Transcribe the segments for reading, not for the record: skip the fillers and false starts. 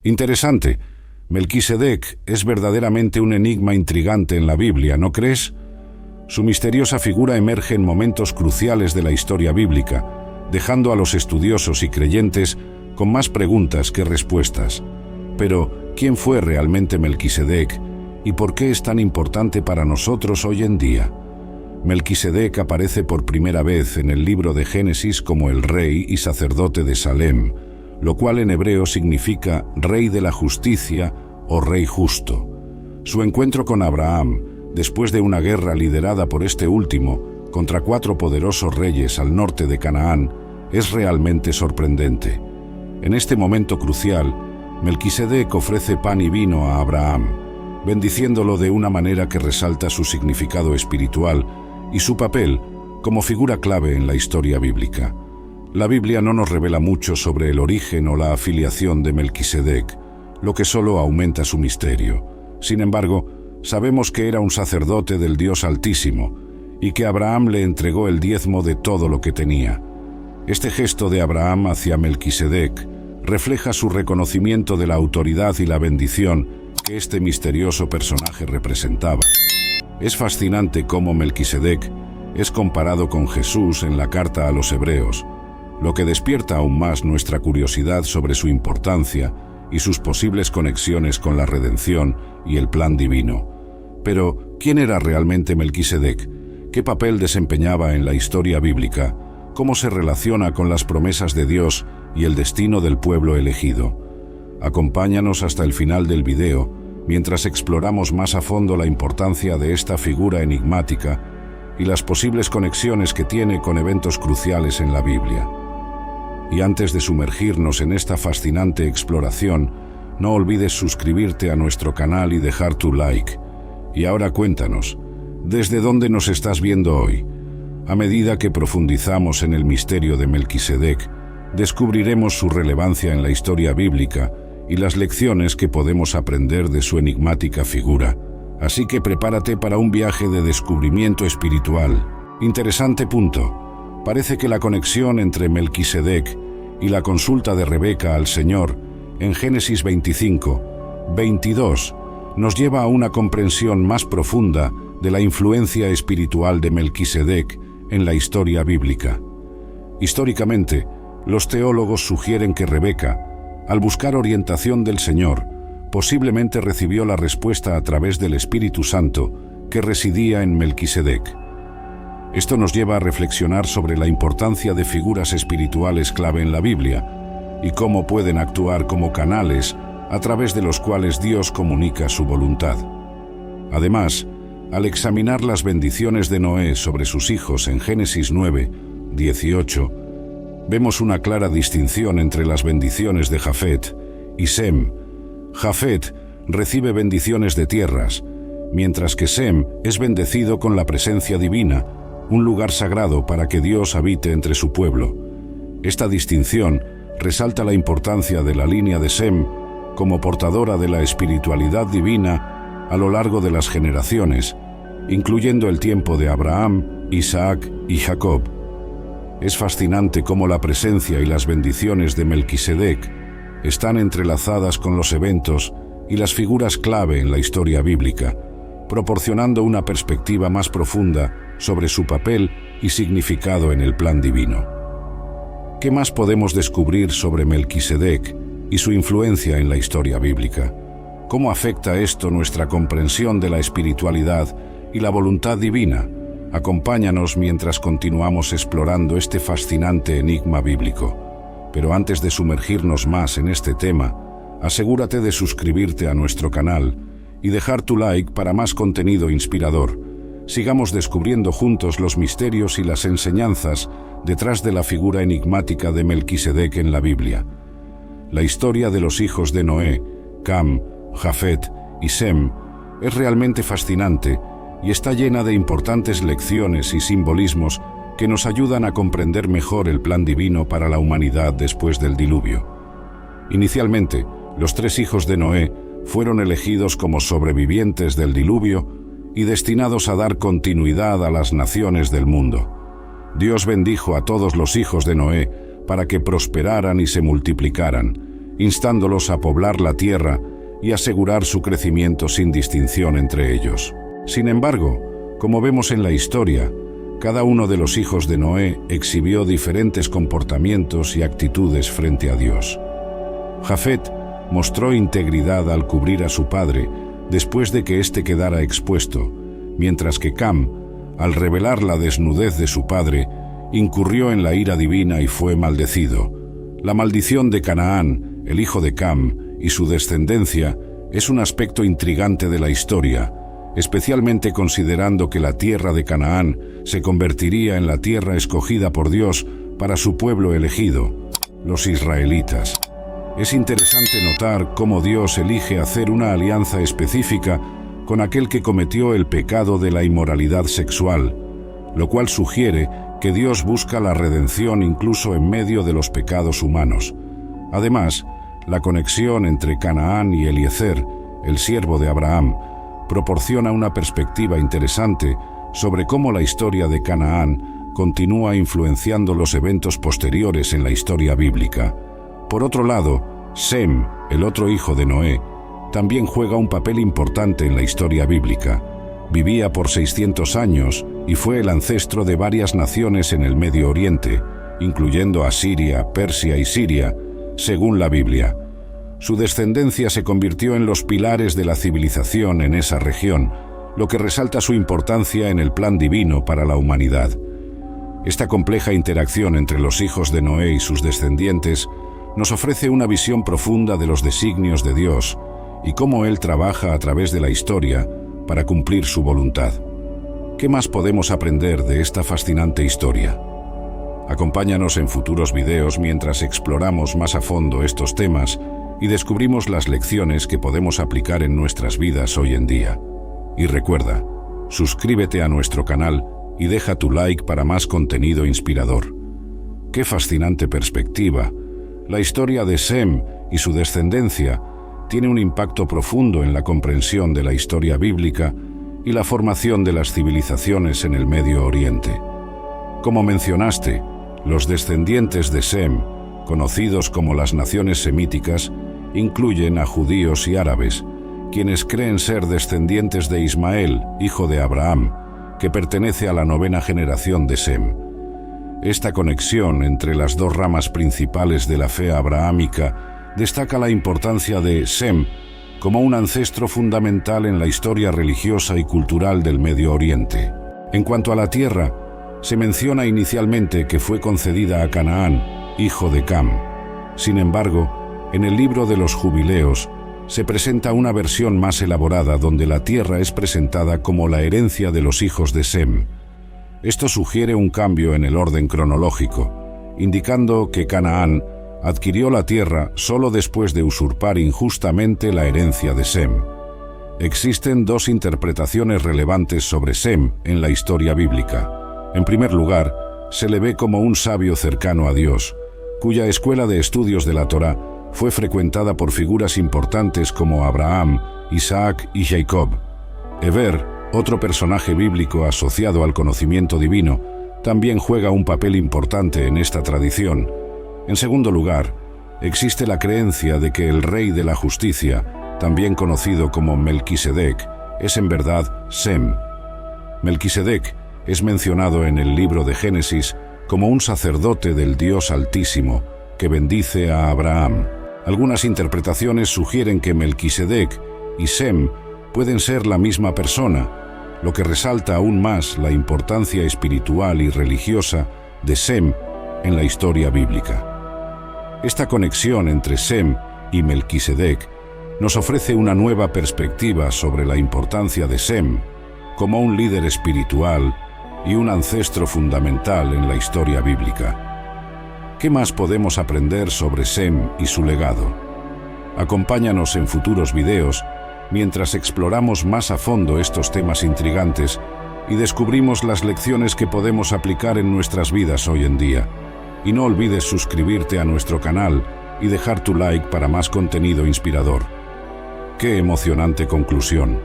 Interesante. Melquisedec es verdaderamente un enigma intrigante en la Biblia, ¿no crees? Su misteriosa figura emerge en momentos cruciales de la historia bíblica, dejando a los estudiosos y creyentes con más preguntas que respuestas. Pero, ¿quién fue realmente Melquisedec y por qué es tan importante para nosotros hoy en día? Melquisedec aparece por primera vez en el libro de Génesis como el rey y sacerdote de Salem, lo cual en hebreo significa rey de la justicia o rey justo. Su encuentro con Abraham, después de una guerra liderada por este último contra 4 poderosos reyes al norte de Canaán, es realmente sorprendente. En este momento crucial, Melquisedec ofrece pan y vino a Abraham, bendiciéndolo de una manera que resalta su significado espiritual y su papel como figura clave en la historia bíblica. La Biblia no nos revela mucho sobre el origen o la afiliación de Melquisedec, lo que solo aumenta su misterio. Sin embargo, sabemos que era un sacerdote del Dios Altísimo y que Abraham le entregó el diezmo de todo lo que tenía. Este gesto de Abraham hacia Melquisedec refleja su reconocimiento de la autoridad y la bendición que este misterioso personaje representaba. Es fascinante cómo Melquisedec es comparado con Jesús en la carta a los Hebreos, lo que despierta aún más nuestra curiosidad sobre su importancia y sus posibles conexiones con la redención y el plan divino. Pero, ¿quién era realmente Melquisedec? ¿Qué papel desempeñaba en la historia bíblica? ¿Cómo se relaciona con las promesas de Dios y el destino del pueblo elegido? Acompáñanos hasta el final del video, mientras exploramos más a fondo la importancia de esta figura enigmática y las posibles conexiones que tiene con eventos cruciales en la Biblia. Y antes de sumergirnos en esta fascinante exploración, no olvides suscribirte a nuestro canal y dejar tu like. Y ahora cuéntanos, ¿desde dónde nos estás viendo hoy? A medida que profundizamos en el misterio de Melquisedec, descubriremos su relevancia en la historia bíblica y las lecciones que podemos aprender de su enigmática figura. Así que prepárate para un viaje de descubrimiento espiritual. Interesante punto. Parece que la conexión entre Melquisedec y la consulta de Rebeca al Señor en Génesis 25:22 nos lleva a una comprensión más profunda de la influencia espiritual de Melquisedec en la historia bíblica. Históricamente, los teólogos sugieren que Rebeca, al buscar orientación del Señor, posiblemente recibió la respuesta a través del Espíritu Santo que residía en Melquisedec. Esto nos lleva a reflexionar sobre la importancia de figuras espirituales clave en la Biblia y cómo pueden actuar como canales a través de los cuales Dios comunica su voluntad. Además, al examinar las bendiciones de Noé sobre sus hijos en Génesis 9:18, vemos una clara distinción entre las bendiciones de Jafet y Sem. Jafet recibe bendiciones de tierras, mientras que Sem es bendecido con la presencia divina, un lugar sagrado para que Dios habite entre su pueblo. Esta distinción resalta la importancia de la línea de Sem como portadora de la espiritualidad divina a lo largo de las generaciones, incluyendo el tiempo de Abraham, Isaac y Jacob. Es fascinante cómo la presencia y las bendiciones de Melquisedec están entrelazadas con los eventos y las figuras clave en la historia bíblica, proporcionando una perspectiva más profunda sobre su papel y significado en el plan divino. ¿Qué más podemos descubrir sobre Melquisedec y su influencia en la historia bíblica? ¿Cómo afecta esto nuestra comprensión de la espiritualidad y la voluntad divina? Acompáñanos mientras continuamos explorando este fascinante enigma bíblico. Pero antes de sumergirnos más en este tema, asegúrate de suscribirte a nuestro canal y dejar tu like para más contenido inspirador. Sigamos descubriendo juntos los misterios y las enseñanzas detrás de la figura enigmática de Melquisedec en la Biblia. La historia de los hijos de Noé, Cam, Jafet y Sem es realmente fascinante y está llena de importantes lecciones y simbolismos que nos ayudan a comprender mejor el plan divino para la humanidad después del diluvio. Inicialmente, los 3 hijos de Noé fueron elegidos como sobrevivientes del diluvio y destinados a dar continuidad a las naciones del mundo. Dios bendijo a todos los hijos de Noé para que prosperaran y se multiplicaran, instándolos a poblar la tierra y asegurar su crecimiento sin distinción entre ellos. Sin embargo, como vemos en la historia, cada uno de los hijos de Noé exhibió diferentes comportamientos y actitudes frente a Dios. Jafet mostró integridad al cubrir a su padre después de que éste quedara expuesto, mientras que Cam, al revelar la desnudez de su padre, incurrió en la ira divina y fue maldecido. La maldición de Canaán, el hijo de Cam, y su descendencia es un aspecto intrigante de la historia, especialmente considerando que la tierra de Canaán se convertiría en la tierra escogida por Dios para su pueblo elegido, los israelitas. Es interesante notar cómo Dios elige hacer una alianza específica con aquel que cometió el pecado de la inmoralidad sexual, lo cual sugiere que Dios busca la redención incluso en medio de los pecados humanos. Además, la conexión entre Canaán y Eliezer, el siervo de Abraham, proporciona una perspectiva interesante sobre cómo la historia de Canaán continúa influenciando los eventos posteriores en la historia bíblica. Por otro lado, Sem, el otro hijo de Noé, también juega un papel importante en la historia bíblica. Vivía por 600 años y fue el ancestro de varias naciones en el Medio Oriente, incluyendo Asiria, Persia y Siria, según la Biblia. Su descendencia se convirtió en los pilares de la civilización en esa región, lo que resalta su importancia en el plan divino para la humanidad. Esta compleja interacción entre los hijos de Noé y sus descendientes nos ofrece una visión profunda de los designios de Dios y cómo Él trabaja a través de la historia para cumplir su voluntad. ¿Qué más podemos aprender de esta fascinante historia? Acompáñanos en futuros videos mientras exploramos más a fondo estos temas y descubrimos las lecciones que podemos aplicar en nuestras vidas hoy en día. Y recuerda, suscríbete a nuestro canal y deja tu like para más contenido inspirador. ¡Qué fascinante perspectiva! La historia de Sem y su descendencia tiene un impacto profundo en la comprensión de la historia bíblica y la formación de las civilizaciones en el Medio Oriente. Como mencionaste, los descendientes de Sem, conocidos como las naciones semíticas, incluyen a judíos y árabes, quienes creen ser descendientes de Ismael, hijo de Abraham, que pertenece a la 9ª generación de Sem. Esta conexión entre las dos ramas principales de la fe abrahámica destaca la importancia de Sem como un ancestro fundamental en la historia religiosa y cultural del Medio Oriente. En cuanto a la tierra, se menciona inicialmente que fue concedida a Canaán, hijo de Cam. Sin embargo, en el libro de los Jubileos se presenta una versión más elaborada donde la tierra es presentada como la herencia de los hijos de Sem. Esto sugiere un cambio en el orden cronológico, indicando que Canaán adquirió la tierra solo después de usurpar injustamente la herencia de Sem. Existen dos interpretaciones relevantes sobre Sem en la historia bíblica. En primer lugar, se le ve como un sabio cercano a Dios, cuya escuela de estudios de la Torá fue frecuentada por figuras importantes como Abraham, Isaac y Jacob. Eber, otro personaje bíblico asociado al conocimiento divino, también juega un papel importante en esta tradición. En segundo lugar, existe la creencia de que el rey de la justicia, también conocido como Melquisedec, es en verdad Sem. Melquisedec es mencionado en el libro de Génesis como un sacerdote del Dios Altísimo que bendice a Abraham. Algunas interpretaciones sugieren que Melquisedec y Sem pueden ser la misma persona, lo que resalta aún más la importancia espiritual y religiosa de Sem en la historia bíblica. Esta conexión entre Sem y Melquisedec nos ofrece una nueva perspectiva sobre la importancia de Sem como un líder espiritual y un ancestro fundamental en la historia bíblica. ¿Qué más podemos aprender sobre Sem y su legado? Acompáñanos en futuros videos mientras exploramos más a fondo estos temas intrigantes y descubrimos las lecciones que podemos aplicar en nuestras vidas hoy en día. Y no olvides suscribirte a nuestro canal y dejar tu like para más contenido inspirador. ¡Qué emocionante conclusión!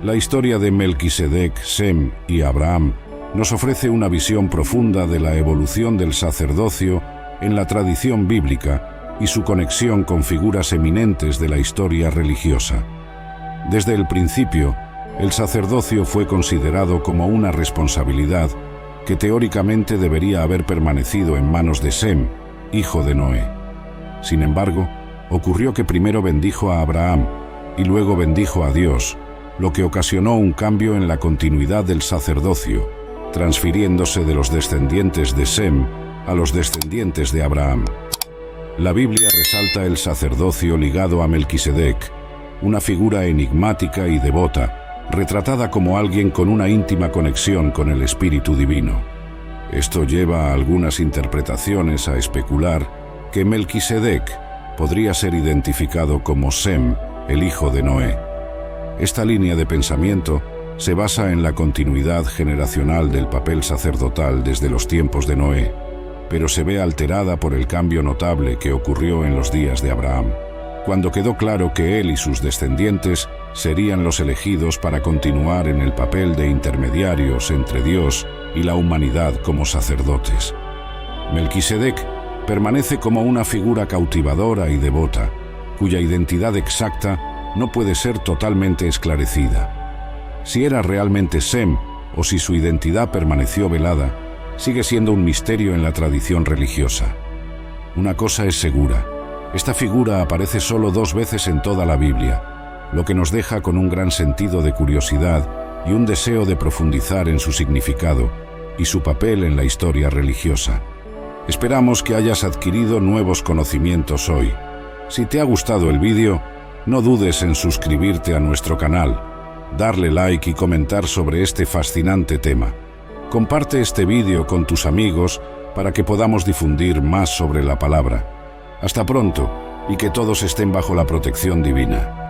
La historia de Melquisedec, Sem y Abraham nos ofrece una visión profunda de la evolución del sacerdocio en la tradición bíblica y su conexión con figuras eminentes de la historia religiosa. Desde el principio, el sacerdocio fue considerado como una responsabilidad que teóricamente debería haber permanecido en manos de Sem, hijo de Noé. Sin embargo, ocurrió que primero bendijo a Abraham y luego bendijo a Dios, lo que ocasionó un cambio en la continuidad del sacerdocio, transfiriéndose de los descendientes de Sem a los descendientes de Abraham. La Biblia resalta el sacerdocio ligado a Melquisedec, una figura enigmática y devota, retratada como alguien con una íntima conexión con el Espíritu Divino. Esto lleva a algunas interpretaciones a especular que Melquisedec podría ser identificado como Sem, el hijo de Noé. Esta línea de pensamiento se basa en la continuidad generacional del papel sacerdotal desde los tiempos de Noé, pero se ve alterada por el cambio notable que ocurrió en los días de Abraham, cuando quedó claro que él y sus descendientes serían los elegidos para continuar en el papel de intermediarios entre Dios y la humanidad como sacerdotes. Melquisedec permanece como una figura cautivadora y devota, cuya identidad exacta no puede ser totalmente esclarecida. Si era realmente Sem o si su identidad permaneció velada, sigue siendo un misterio en la tradición religiosa. Una cosa es segura: esta figura aparece solo 2 veces en toda la Biblia, lo que nos deja con un gran sentido de curiosidad y un deseo de profundizar en su significado y su papel en la historia religiosa. Esperamos que hayas adquirido nuevos conocimientos hoy. Si te ha gustado el vídeo, no dudes en suscribirte a nuestro canal, darle like y comentar sobre este fascinante tema. Comparte este vídeo con tus amigos para que podamos difundir más sobre la palabra. Hasta pronto, y que todos estén bajo la protección divina.